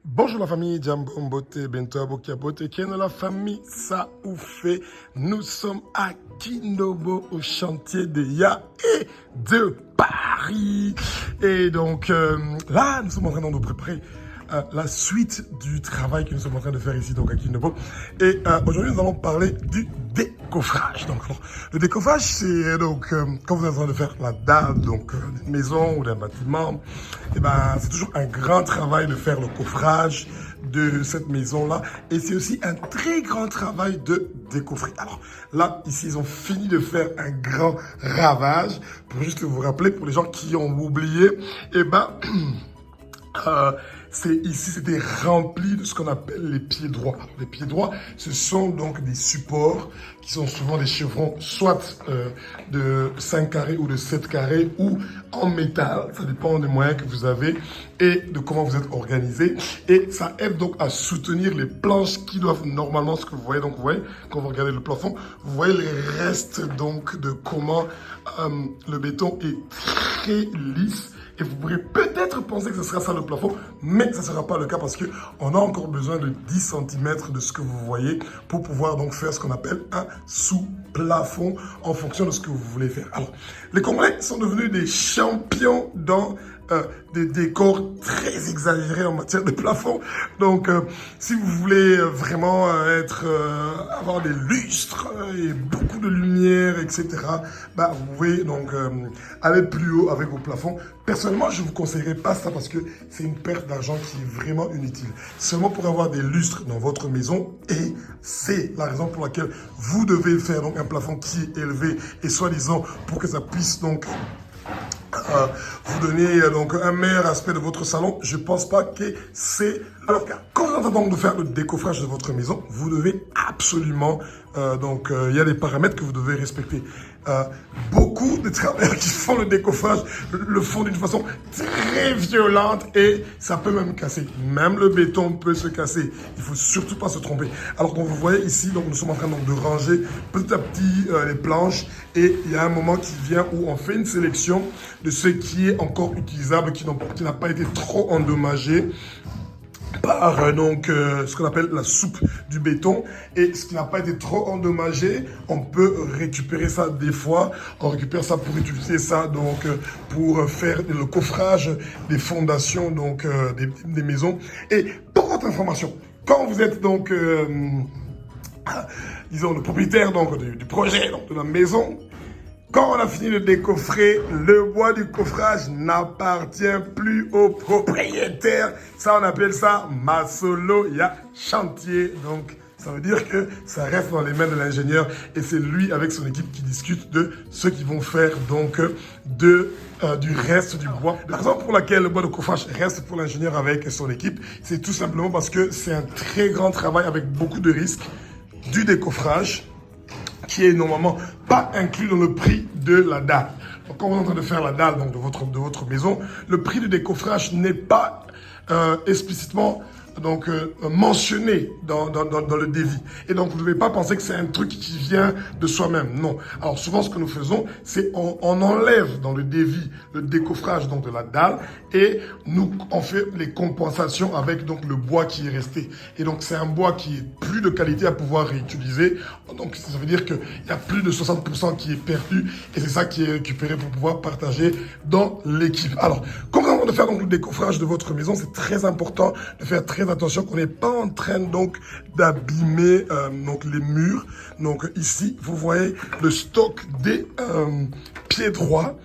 Bonjour la famille, Jambo Mbote, Bento Abokia Bote, Keno la famille Saoufé. Nous sommes à Kinobo au chantier de Ya et de Paris. Et donc là, nous sommes en train de nous préparer la suite du travail que nous sommes en train de faire ici donc à Kinobo. Et aujourd'hui, nous allons parler du décoffrage. Donc, alors, le décoffrage, c'est donc quand vous êtes en train de faire la dalle donc d'une maison ou d'un bâtiment, et ben c'est toujours un grand travail de faire le coffrage de cette maison-là. Et c'est aussi un très grand travail de décoffrer. Alors là, ici, ils ont fini de faire un grand ravage. Pour juste vous rappeler, pour les gens qui ont oublié, et ben ici, c'était rempli de ce qu'on appelle les pieds droits. Alors, les pieds droits, ce sont donc des supports qui sont souvent des chevrons, soit de 5 carrés ou de 7 carrés, ou en métal. Ça dépend des moyens que vous avez et de comment vous êtes organisé. Et ça aide donc à soutenir les planches qui doivent normalement, ce que vous voyez, donc vous voyez, quand vous regardez le plafond, vous voyez les restes donc de comment le béton est très lisse. Et vous pourrez peut-être penser que ce sera ça le plafond, mais ça ne sera pas le cas parce qu'on a encore besoin de 10 cm de ce que vous voyez pour pouvoir donc faire ce qu'on appelle un sous-plafond en fonction de ce que vous voulez faire. Alors, les Congolais sont devenus des champions dans des décors très exagérés en matière de plafond. Donc, si vous voulez vraiment avoir des lustres et beaucoup de lumière, etc., bah, vous pouvez donc aller plus haut avec vos plafonds. Personnellement, je ne vous conseillerais pas ça parce que c'est une perte d'argent qui est vraiment inutile. Seulement pour avoir des lustres dans votre maison, et c'est la raison pour laquelle vous devez faire donc un plafond qui est élevé et soi-disant pour que ça puisse donc vous donner donc un meilleur aspect de votre salon. Je pense pas que c'est le cas. Quand vous êtes en train de faire le décoffrage de votre maison, vous devez absolument il y a des paramètres que vous devez respecter. Beaucoup de travailleurs qui font le décoffrage le font d'une façon très violente et ça peut même casser. Même le béton peut se casser. Il faut surtout pas se tromper. Alors donc vous voyez ici, donc nous sommes en train donc de ranger petit à petit les planches et il y a un moment qui vient où on fait une sélection de ce qui est encore utilisable, qui n'a pas été trop endommagé par ce qu'on appelle la soupe du béton, et ce qui n'a pas été trop endommagé, on peut récupérer ça des fois, on récupère ça pour utiliser ça donc pour faire le coffrage des fondations donc des maisons. Et pour votre information, quand vous êtes donc disons le propriétaire donc du projet donc de la maison, quand on a fini de décoffrer, le bois du coffrage n'appartient plus au propriétaire. Ça, on appelle ça Masolo Ya Chantier. Donc, ça veut dire que ça reste dans les mains de l'ingénieur et c'est lui avec son équipe qui discute de ce qu'ils vont faire donc du reste du bois. La raison pour laquelle le bois de coffrage reste pour l'ingénieur avec son équipe, c'est tout simplement parce que c'est un très grand travail avec beaucoup de risques du décoffrage, qui est normalement pas inclus dans le prix de la dalle. Donc, quand vous êtes en train de faire la dalle donc, de votre maison, le prix du décoffrage n'est pas explicitement donc mentionné dans le devis. Et donc, vous ne devez pas penser que c'est un truc qui vient de soi-même. Non. Alors, souvent, ce que nous faisons, c'est on enlève dans le devis le décoffrage donc, de la dalle et on fait les compensations avec donc le bois qui est resté. Et donc, c'est un bois qui est plus de qualité à pouvoir réutiliser. Donc, ça veut dire qu'il y a plus de 60% qui est perdu et c'est ça qui est récupéré pour pouvoir partager dans l'équipe. Alors, comment de faire donc le décoffrage de votre maison, c'est très important de faire très attention qu'on n'est pas en train donc d'abîmer donc les murs. Donc ici, vous voyez le stock des pieds droits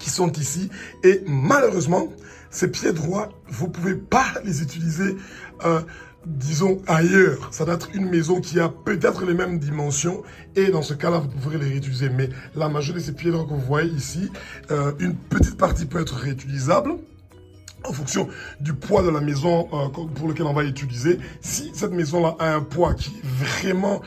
qui sont ici et malheureusement, ces pieds droits, vous pouvez pas les utiliser disons ailleurs. Ça doit être une maison qui a peut-être les mêmes dimensions et dans ce cas-là, vous pourrez les réutiliser. Mais la majorité de ces pieds droits que vous voyez ici, une petite partie peut être réutilisable en fonction du poids de la maison pour lequel on va utiliser. Si cette maison-là a un poids qui est vraiment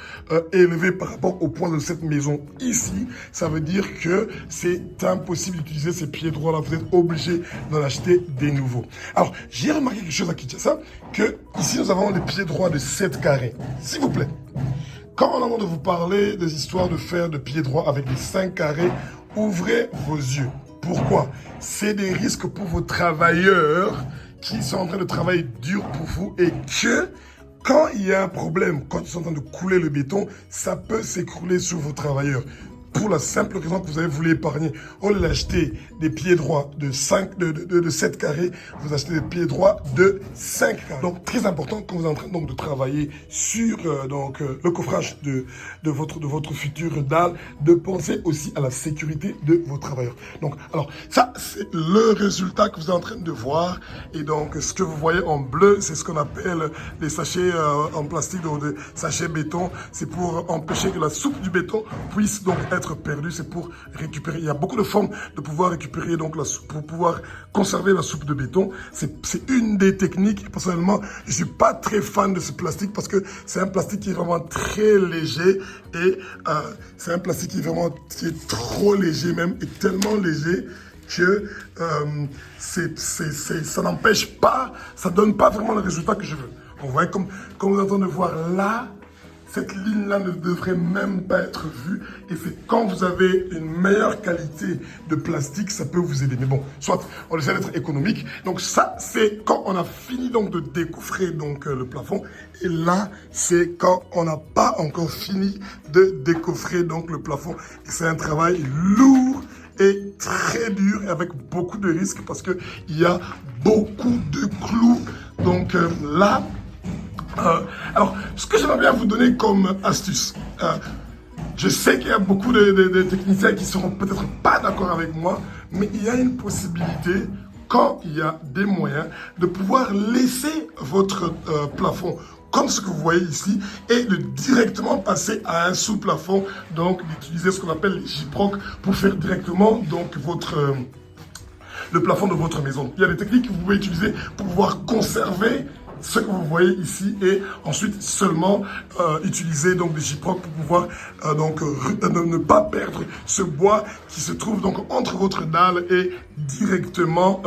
élevé par rapport au poids de cette maison ici, ça veut dire que c'est impossible d'utiliser ces pieds droits-là. Vous êtes obligé d'en acheter des nouveaux. Alors, j'ai remarqué quelque chose à Kinshasa, que ici nous avons les pieds droits de 7 carrés. S'il vous plaît, quand on a envie de vous parler des histoires de faire de pieds droits avec des 5 carrés, ouvrez vos yeux. Pourquoi? C'est des risques pour vos travailleurs qui sont en train de travailler dur pour vous et que quand il y a un problème, quand ils sont en train de couler le béton, ça peut s'écrouler sur vos travailleurs. Pour la simple raison que vous avez voulu épargner. Au lieu d'acheter des pieds droits de 7 carrés, vous achetez des pieds droits de 5 carrés. Donc, très important quand vous êtes en train donc, de travailler sur le coffrage de votre future dalle, de penser aussi à la sécurité de vos travailleurs. Donc, alors, ça, c'est le résultat que vous êtes en train de voir. Et donc, ce que vous voyez en bleu, c'est ce qu'on appelle les sachets en plastique, donc des sachets béton. C'est pour empêcher que la soupe du béton puisse donc être perdu, c'est pour récupérer. Il y a beaucoup de formes de pouvoir récupérer donc la soupe, pour pouvoir conserver la soupe de béton. C'est une des techniques. Personnellement, je suis pas très fan de ce plastique parce que c'est un plastique qui est vraiment très léger et c'est un plastique qui est trop léger même et tellement léger que ça n'empêche pas, ça donne pas vraiment le résultat que je veux. On voit comme vous êtes en train de voir là. Cette ligne-là ne devrait même pas être vue. Et c'est quand vous avez une meilleure qualité de plastique, ça peut vous aider. Mais bon, soit on essaie d'être économique. Donc ça, c'est quand on a fini donc de décoffrer donc le plafond. Et là, c'est quand on n'a pas encore fini de décoffrer donc le plafond. Et c'est un travail lourd et très dur et avec beaucoup de risques parce que il y a beaucoup de clous. Donc là. Alors, ce que j'aimerais bien vous donner comme astuce, je sais qu'il y a beaucoup de techniciens qui ne seront peut-être pas d'accord avec moi, mais il y a une possibilité, quand il y a des moyens, de pouvoir laisser votre plafond comme ce que vous voyez ici, et de directement passer à un sous-plafond, donc d'utiliser ce qu'on appelle les Gyproc pour faire directement donc le plafond de votre maison. Il y a des techniques que vous pouvez utiliser pour pouvoir conserver ce que vous voyez ici et ensuite seulement utiliser donc des Gyproc pour pouvoir ne pas perdre ce bois qui se trouve donc entre votre dalle et directement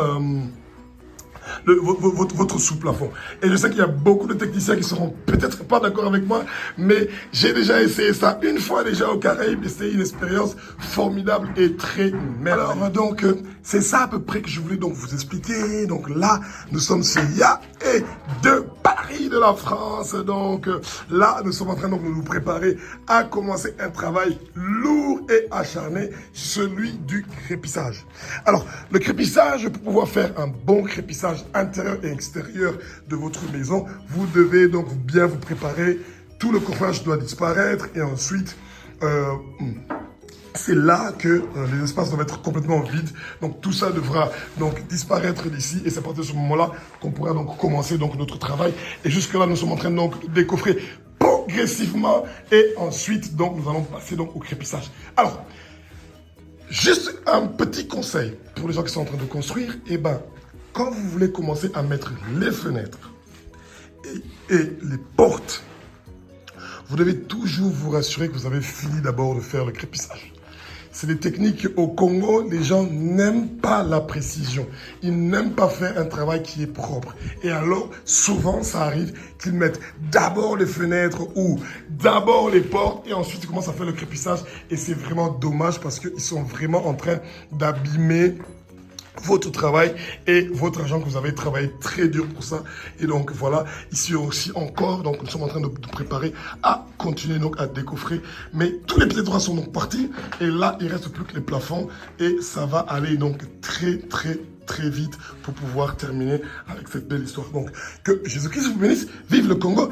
votre sous-plafond. Et je sais qu'il y a beaucoup de techniciens qui seront peut-être pas d'accord avec moi, mais j'ai déjà essayé ça une fois déjà aux Caraïbes et c'est une expérience formidable et très merveilleuse. Alors donc, c'est ça à peu près que je voulais donc vous expliquer. Donc là, nous sommes sur Ya et de Paris de la France. Donc là, nous sommes en train donc de nous préparer à commencer un travail lourd et acharné, celui du crépissage. Alors, le crépissage, pour pouvoir faire un bon crépissage intérieur et extérieur de votre maison, vous devez donc bien vous préparer. Tout le coffrage doit disparaître et ensuite c'est là que les espaces doivent être complètement vides. Donc tout ça devra donc disparaître d'ici et c'est à partir de ce moment-là qu'on pourra donc commencer donc notre travail. Et jusque là nous sommes en train donc de décoffrer progressivement et ensuite donc nous allons passer donc au crépissage. Alors juste un petit conseil pour les gens qui sont en train de construire, quand vous voulez commencer à mettre les fenêtres et les portes, vous devez toujours vous rassurer que vous avez fini d'abord de faire le crépissage. C'est des techniques au Congo, les gens n'aiment pas la précision. Ils n'aiment pas faire un travail qui est propre. Et alors, souvent, ça arrive qu'ils mettent d'abord les fenêtres ou d'abord les portes et ensuite ils commencent à faire le crépissage. Et c'est vraiment dommage parce qu'ils sont vraiment en train d'abîmer votre travail et votre argent que vous avez travaillé très dur pour ça. Et donc voilà, ici aussi encore, donc nous sommes en train de préparer à continuer donc à décoffrer. Mais tous les pieds droits sont donc partis et là il reste plus que les plafonds et ça va aller donc très vite pour pouvoir terminer avec cette belle histoire. Donc, que Jésus-Christ vous bénisse. Vive le Congo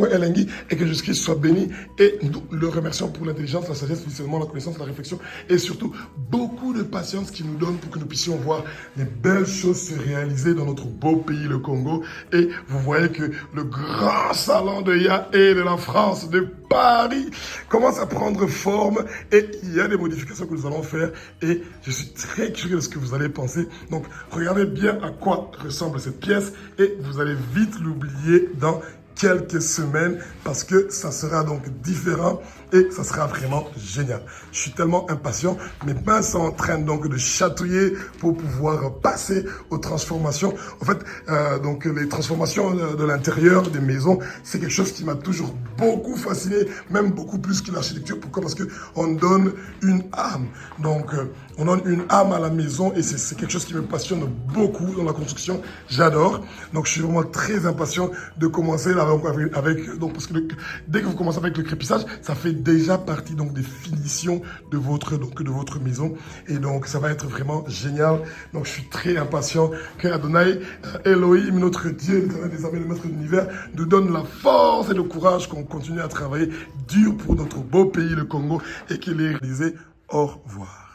Elengi, et que Jésus-Christ soit béni. Et nous le remercions pour l'intelligence, la sagesse, l'enseignement, la connaissance, la réflexion et surtout beaucoup de patience qu'il nous donne pour que nous puissions voir les belles choses se réaliser dans notre beau pays, le Congo. Et vous voyez que le grand salon de Ya et de la France, de Paris, commence à prendre forme et il y a des modifications que nous allons faire et je suis très curieux de ce que vous allez penser. Donc, regardez bien à quoi ressemble cette pièce et vous allez vite l'oublier dans quelques semaines parce que ça sera donc différent et ça sera vraiment génial. Je suis tellement impatient. Mes mains sont en train donc de chatouiller pour pouvoir passer aux transformations. En fait, donc les transformations de l'intérieur des maisons, c'est quelque chose qui m'a toujours beaucoup fasciné, même beaucoup plus que l'architecture. Pourquoi? Parce que on donne une âme. Donc, on donne une âme à la maison et c'est quelque chose qui me passionne beaucoup dans la construction. J'adore. Donc, je suis vraiment très impatient de commencer là, donc, parce que dès que vous commencez avec le crépissage, ça fait déjà partie donc des finitions de votre maison. Et donc, ça va être vraiment génial. Donc, je suis très impatient que Adonai, Elohim, notre Dieu, l'éternel des armées, le maître de l'univers, nous donne la force et le courage qu'on continue à travailler dur pour notre beau pays, le Congo, et qu'il est réalisé. Au revoir.